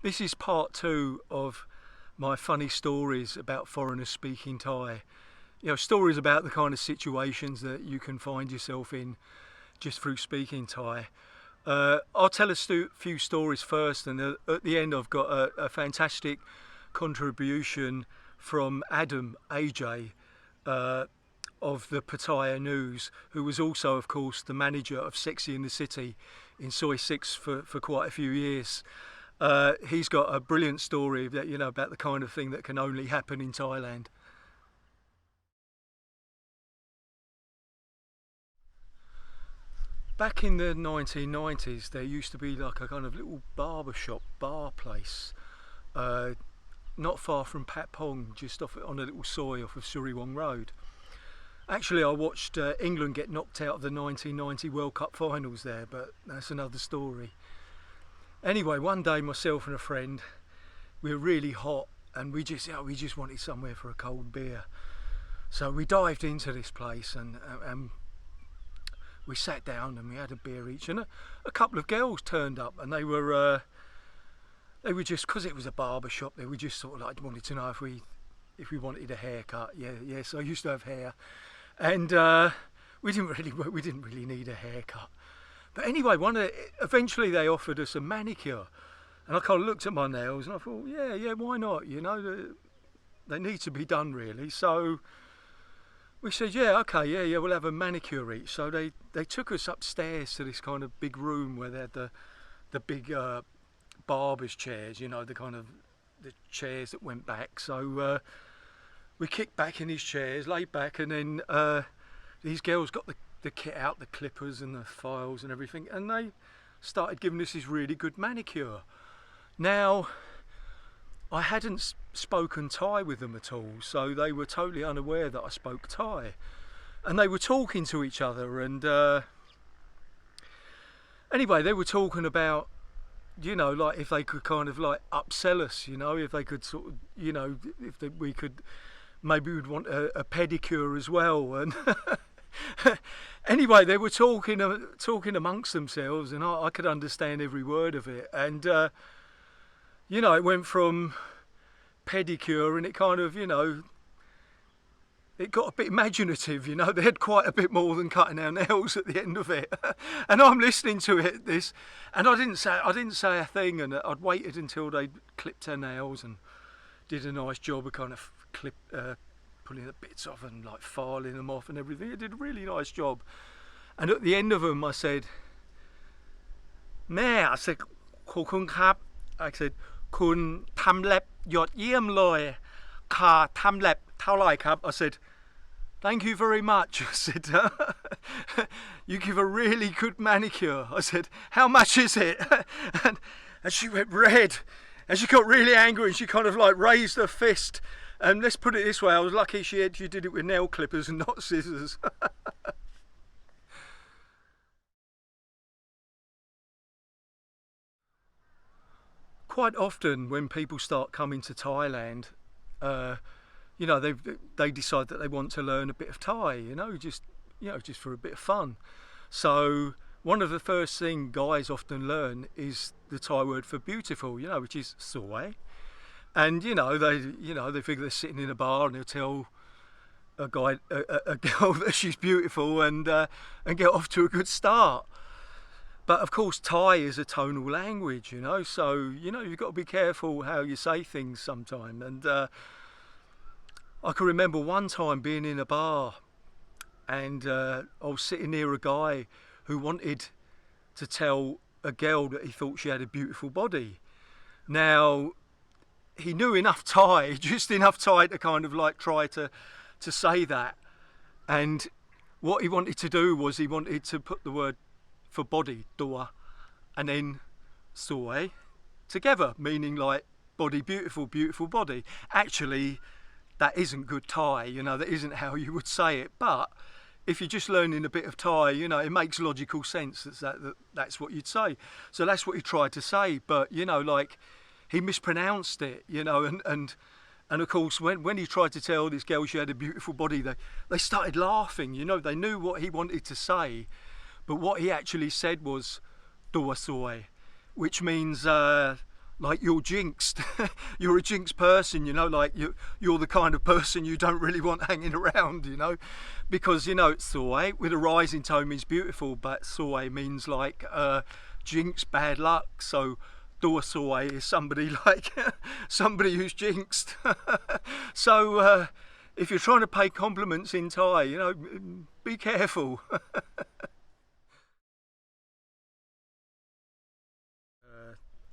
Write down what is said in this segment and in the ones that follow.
This is part 2 of my funny stories about foreigners speaking Thai. You know, stories about the kind of situations that you can find yourself in just through speaking Thai. I'll tell a few stories first, and at the end I've got a fantastic contribution from Adam, AJ, of the Pattaya News, who was also, of course, the manager of Sexy in the City in Soy 6 for quite a few years. He's got a brilliant story that, you know, about the kind of thing that can only happen in Thailand. Back in the 1990s, there used to be like a kind of little barbershop bar place, not far from Pat Pong, just off on a little soy off of Suriwong Road. Actually, I watched England get knocked out of the 1990 World Cup finals there, but that's another story. Anyway, one day myself and a friend, we were really hot and we just wanted somewhere for a cold beer. So we dived into this place and we sat down and we had a beer each, and a couple of girls turned up, and they were just, because it was a barber shop, they were just sort of like wanted to know if we wanted a haircut. Yeah. So I used to have hair, and we didn't really need a haircut. But anyway, eventually they offered us a manicure, and I kind of looked at my nails and I thought, yeah, why not? You know, they need to be done really. So we said, yeah, okay, yeah, we'll have a manicure each. So they took us upstairs to this kind of big room where they had the big barber's chairs, you know, the chairs that went back. So we kicked back in these chairs, laid back, and then these girls got the kit out, the clippers and the files and everything, and they started giving us this really good manicure. Now, I hadn't spoken Thai with them at all, so they were totally unaware that I spoke Thai, and they were talking to each other, and anyway, they were talking about, you know, like if they could kind of like upsell us, you know, if they could sort of, you know, we could, maybe we'd want a pedicure as well, and anyway, they were talking amongst themselves, and I could understand every word of it. And you know, it went from pedicure, and it kind of, you know, it got a bit imaginative. You know, they had quite a bit more than cutting our nails at the end of it. And I'm listening to this, and I didn't say a thing, and I'd waited until they clipped their nails and did a nice job of kind of pulling the bits off and like filing them off and everything. They did a really nice job. And at the end of them, I said, "Meh," I said, "Khobkhun krab." I said, "Kun tam lab yot yiem loy. Ka tam lab thao lai krab." I said, "Thank you very much." I said, "You give a really good manicure." I said, "How much is it?" And she went red, and she got really angry, and she kind of like raised her fist. And let's put it this way, I was lucky she did it with nail clippers and not scissors. Quite often when people start coming to Thailand, you know, they decide that they want to learn a bit of Thai, you know, just for a bit of fun. So one of the first things guys often learn is the Thai word for beautiful, you know, which is soy. And they figure they're sitting in a bar and they'll tell a girl that she's beautiful and get off to a good start. But of course, Thai is a tonal language, you know, so you've got to be careful how you say things sometimes. And I can remember one time being in a bar, and I was sitting near a guy who wanted to tell a girl that he thought she had a beautiful body. Now, he knew enough Thai, just enough Thai to kind of like try to say that. And what he wanted to do was he wanted to put the word for body, dua, and then soy together, meaning like body, beautiful, beautiful body. Actually, that isn't good Thai, you know, that isn't how you would say it. But if you're just learning a bit of Thai, you know, it makes logical sense that's what you'd say. So that's what he tried to say, but, you know, like, he mispronounced it, you know, and of course when he tried to tell this girl she had a beautiful body, they started laughing, you know, they knew what he wanted to say, but what he actually said was "dua soy," which means like you're jinxed. You're a jinxed person, you know, like you're the kind of person you don't really want hanging around, you know, because, you know, it's soy with a rising tone means beautiful, but soy means like jinx, bad luck. So dua soy is somebody like somebody who's jinxed. So if you're trying to pay compliments in Thai, you know, be careful.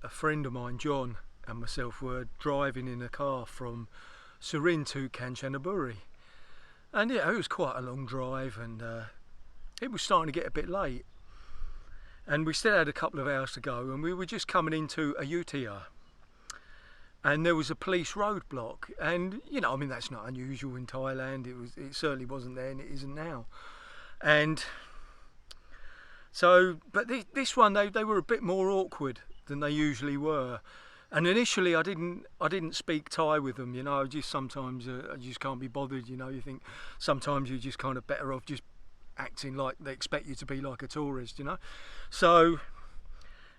A friend of mine, John, and myself were driving in a car from Surin to Kanchanaburi, and yeah, it was quite a long drive, and it was starting to get a bit late, and we still had a couple of hours to go, and we were just coming into Ayutthaya, and there was a police roadblock, and you know, I mean, that's not unusual in Thailand. It certainly wasn't then, and it isn't now, and so, but this one, they were a bit more awkward than they usually were, and initially I didn't speak Thai with them, you know. Sometimes I just can't be bothered, you know. You think sometimes you're just kind of better off just acting like they expect you to be like a tourist, you know. So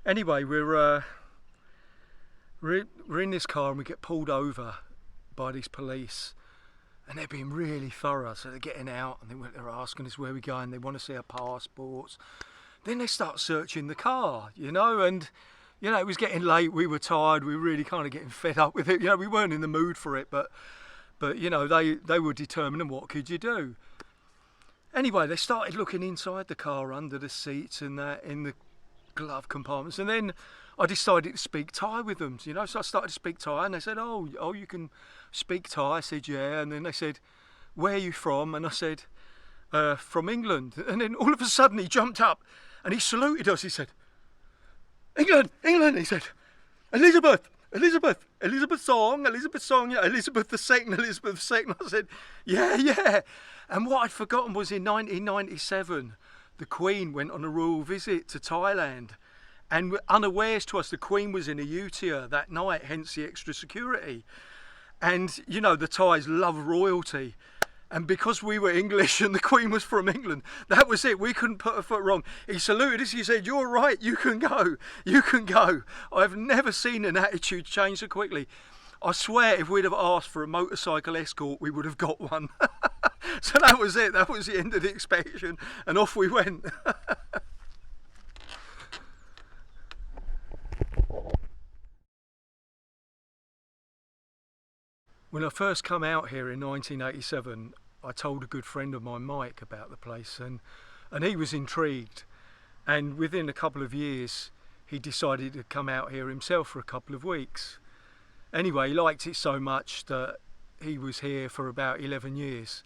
anyway, we're in this car and we get pulled over by these police, and they're being really thorough. So they're getting out and they're asking us where we're going. They want to see our passports. Then they start searching the car, you know, and you know, it was getting late, we were tired, we were really kind of getting fed up with it. You know, we weren't in the mood for it, but you know, they were determined, and what could you do? Anyway, they started looking inside the car, under the seats and that, in the glove compartments, and then I decided to speak Thai with them, you know. So I started to speak Thai, and they said, oh, you can speak Thai? I said, yeah. And then they said, where are you from? And I said, from England. And then all of a sudden he jumped up and he saluted us. He said, England, England, he said, Elizabeth, Elizabeth, Elizabeth Song, yeah, Elizabeth II, Elizabeth II. I said, yeah, yeah. And what I'd forgotten was in 1997, the Queen went on a royal visit to Thailand, and unawares to us, the Queen was in Ayutthaya that night, hence the extra security. And, you know, the Thais love royalty. And because we were English and the Queen was from England, that was it. We couldn't put a foot wrong. He saluted us. He said, you're right. You can go. You can go. I've never seen an attitude change so quickly. I swear if we'd have asked for a motorcycle escort, we would have got one. So that was it. That was the end of the inspection. And off we went. When I first come out here in 1987, I told a good friend of mine, Mike, about the place, and he was intrigued. And within a couple of years, he decided to come out here himself for a couple of weeks. Anyway, he liked it so much that he was here for about 11 years.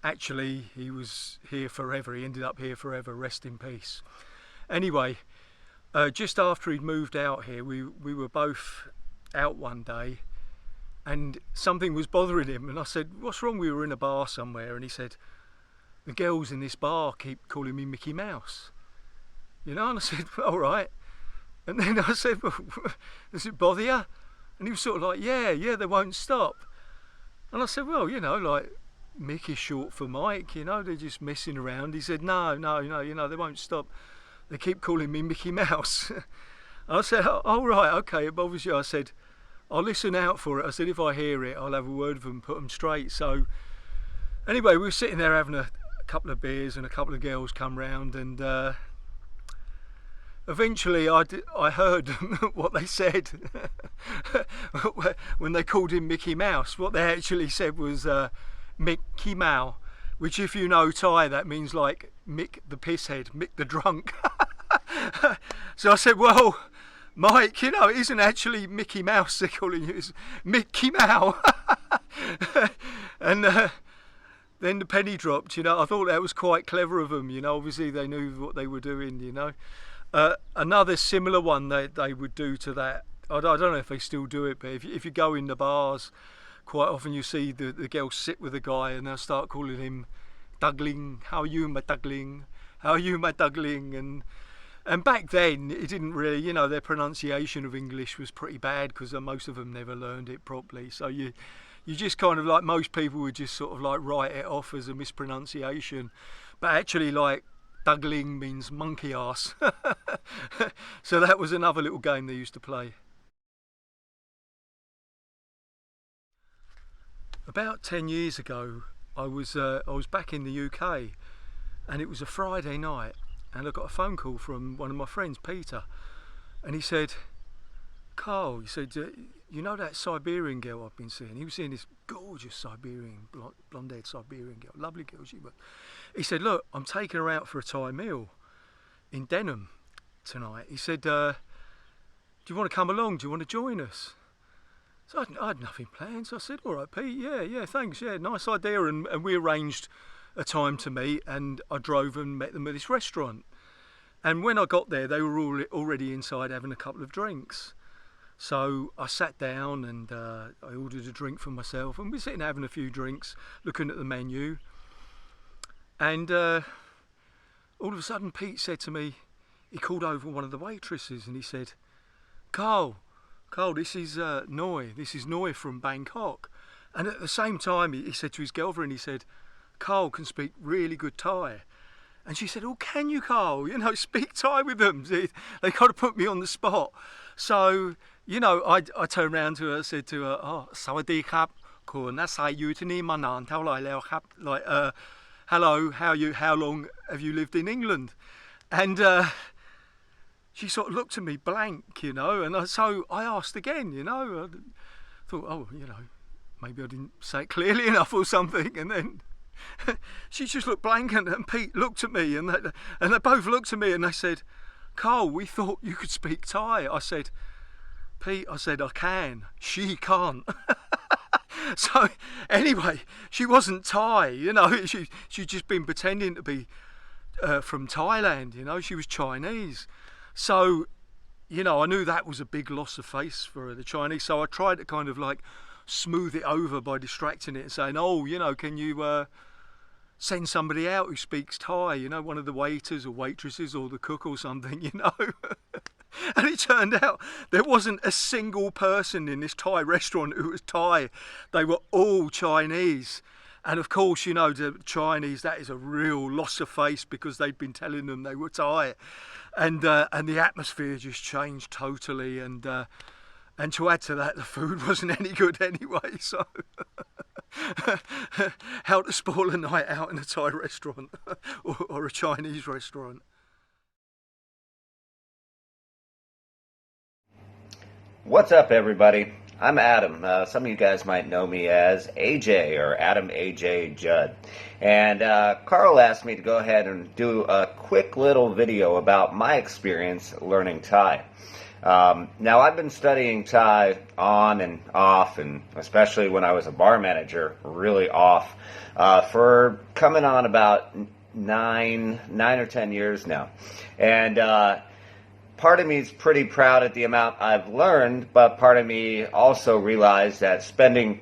Actually, he was here forever. He ended up here forever, rest in peace. Anyway, just after he'd moved out here, we were both out one day, and something was bothering him, and I said, what's wrong? We were in a bar somewhere, and he said, the girls in this bar keep calling me Micky Mouse, you know. And I said, all right. And then I said, well, does it bother you? And he was sort of like, yeah, they won't stop. And I said, well, you know, like, Micky's short for Mike, you know, they're just messing around. He said, no, you know, they won't stop. They keep calling me Micky Mouse. And I said, oh, right, okay, it bothers you. I said, I'll listen out for it. I said, if I hear it, I'll have a word with them, put them straight. So anyway, we were sitting there having a couple of beers, and a couple of girls come round, and eventually I heard what they said. When they called him Micky Mouse, what they actually said was Micky Mouse, which, if you know Thai, that means like Mick the pisshead, Mick the drunk. So I said, well, Mike, you know, it isn't actually Micky Mouse they're calling you, it's Micky Mouse. And then the penny dropped, you know. I thought that was quite clever of them, you know. Obviously they knew what they were doing, you know. Another similar one they would do to that, I don't know if they still do it, but if you go in the bars, quite often you see the girls sit with a guy and they'll start calling him Dugling, how are you my Dugling, how are you my Dugling. And back then it didn't really, you know, their pronunciation of English was pretty bad because most of them never learned it properly. So you just kind of, like, most people would just sort of like write it off as a mispronunciation, but actually, like, Dugling means monkey ass. So that was another little game they used to play. About 10 years ago, I was back in the UK, and it was a Friday night, and I got a phone call from one of my friends, Peter, and he said, "Karl," he said, "you know that Siberian girl I've been seeing?" He was seeing this gorgeous Siberian, blonde-haired Siberian girl, lovely girl she was. He said, "Look, I'm taking her out for a Thai meal in Denham tonight." He said, "Do you want to come along? Do you want to join us?" So I had nothing planned, so I said, "All right, Pete, yeah, thanks, yeah, nice idea." And we arranged a time to meet, and I drove and met them at this restaurant. And when I got there, they were already inside having a couple of drinks. So I sat down and I ordered a drink for myself, and we're sitting having a few drinks, looking at the menu. And all of a sudden, Pete said to me, he called over one of the waitresses and he said, Karl, this is Noi. This is Noi from Bangkok." And at the same time, he said to his girlfriend, he said, "Karl can speak really good Thai." And she said, "Oh, can you, Karl? You know, speak Thai with them." They kind of put me on the spot. So, you know, I turned around to her, said to her, "Oh, Sawadee Kap, Kun, that's how you to need my nan, tell Leo Kap, like, hello, how long have you lived in England?" And she sort of looked at me blank, you know, and so I asked again, you know. I thought, oh, you know, maybe I didn't say it clearly enough or something, and then she just looked blank, and Pete looked at me, and they both looked at me, and they said, "Karl, we thought you could speak Thai." I said, "Pete," I said, "I can. She can't." So anyway, she wasn't Thai, you know. She'd just been pretending to be from Thailand, you know. She was Chinese. So, you know, I knew that was a big loss of face for the Chinese. So I tried to kind of like smooth it over by distracting it and saying, "Oh, you know, can you send somebody out who speaks Thai, you know, one of the waiters or waitresses or the cook or something, you know." And it turned out there wasn't a single person in this Thai restaurant who was Thai. They were all Chinese. And of course, you know, the Chinese, that is a real loss of face because they'd been telling them they were Thai. And the atmosphere just changed totally. And to add to that, the food wasn't any good anyway. So how to spoil a night out in a Thai restaurant or a Chinese restaurant. What's up, everybody? I'm Adam. Some of you guys might know me as AJ or Adam AJ Judd. And Karl asked me to go ahead and do a quick little video about my experience learning Thai. Now, I've been studying Thai on and off, and especially when I was a bar manager, really off, for coming on about nine or 10 years now. And part of me is pretty proud at the amount I've learned, but part of me also realized that spending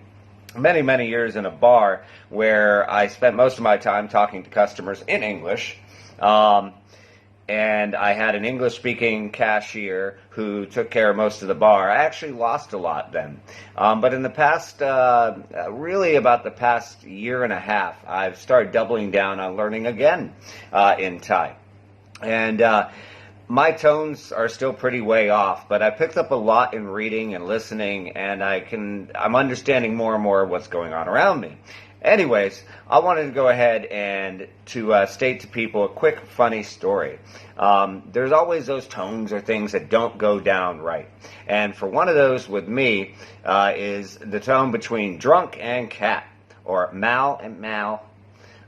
many years in a bar where I spent most of my time talking to customers in English, and I had an English-speaking cashier who took care of most of the bar. I actually lost a lot then. But in the past, really about the past year and a half, I've started doubling down on learning again in Thai. And my tones are still pretty way off, but I picked up a lot in reading and listening, and I'm understanding more and more of what's going on around me. Anyways, I wanted to go ahead and to state to people a quick funny story. There's always those tones or things that don't go down right. And for one of those with me is the tone between drunk and cat, or Mal and Mal.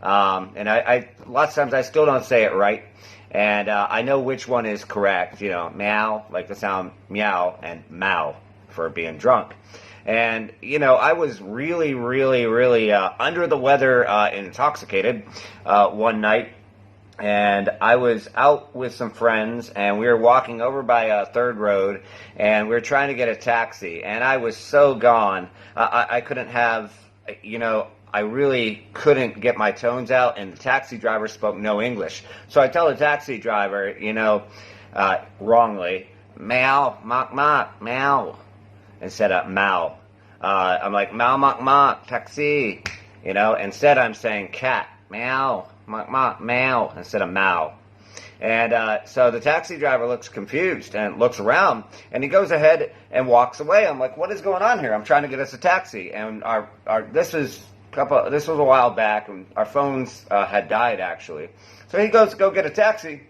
And I lots of times I still don't say it right. And I know which one is correct, you know, meow, like the sound meow, and mao for being drunk. And, you know, I was really under the weather, intoxicated one night. And I was out with some friends, and we were walking over by Third Road, and we were trying to get a taxi. And I was so gone, I couldn't have, you know, I really couldn't get my tones out, and the taxi driver spoke no English. So I tell the taxi driver, you know, wrongly, meow, mok mok, meow, instead of mao. I'm like, meow, mok mok, taxi. You know, instead I'm saying cat, meow, mok mok, meow, instead of mao. And so the taxi driver looks confused and looks around, and he goes ahead and walks away. I'm like, what is going on here? I'm trying to get us a taxi. And this was a while back, and our phones had died, actually. So he goes to go get a taxi,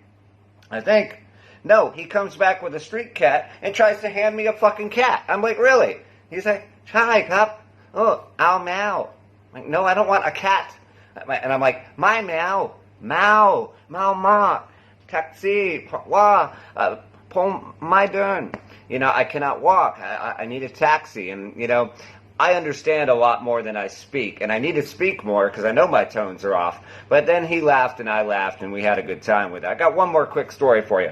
I think. No, he comes back with a street cat and tries to hand me a fucking cat. I'm like, really? He's like, hi, cup. Oh, ow, meow. I'm like, no, I don't want a cat. And I'm like, my meow, meow, meow, ma, taxi, wa, pom, my turn. You know, I cannot walk. I need a taxi. And, you know, I understand a lot more than I speak. And I need to speak more because I know my tones are off. But then he laughed and I laughed and we had a good time with it. I got one more quick story for you.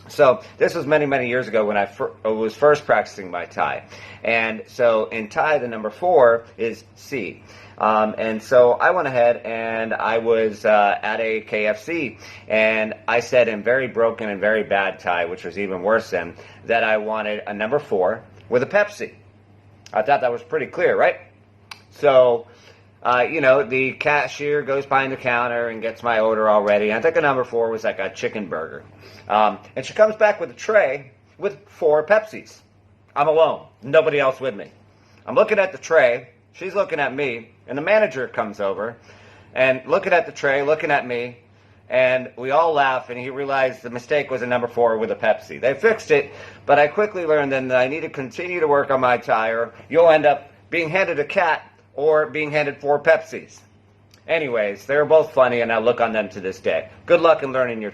So this was many, many years ago when I was first practicing my Thai. And so in Thai, the number 4 is C. And so I went ahead and I was at a KFC. And I said in very broken and very bad Thai, which was even worse than, that I wanted a number 4 with a Pepsi. I thought that was pretty clear, right? So, you know, the cashier goes behind the counter and gets my order already. I think the number 4 was like a chicken burger. And she comes back with a tray with 4 Pepsis. I'm alone. Nobody else with me. I'm looking at the tray. She's looking at me. And the manager comes over and looking at the tray, looking at me. And we all laugh, and he realized the mistake was a number 4 with a Pepsi. They fixed it, but I quickly learned then that I need to continue to work on my tire. You'll end up being handed a cat or being handed 4 Pepsis. Anyways, they were both funny, and I look on them to this day. Good luck in learning your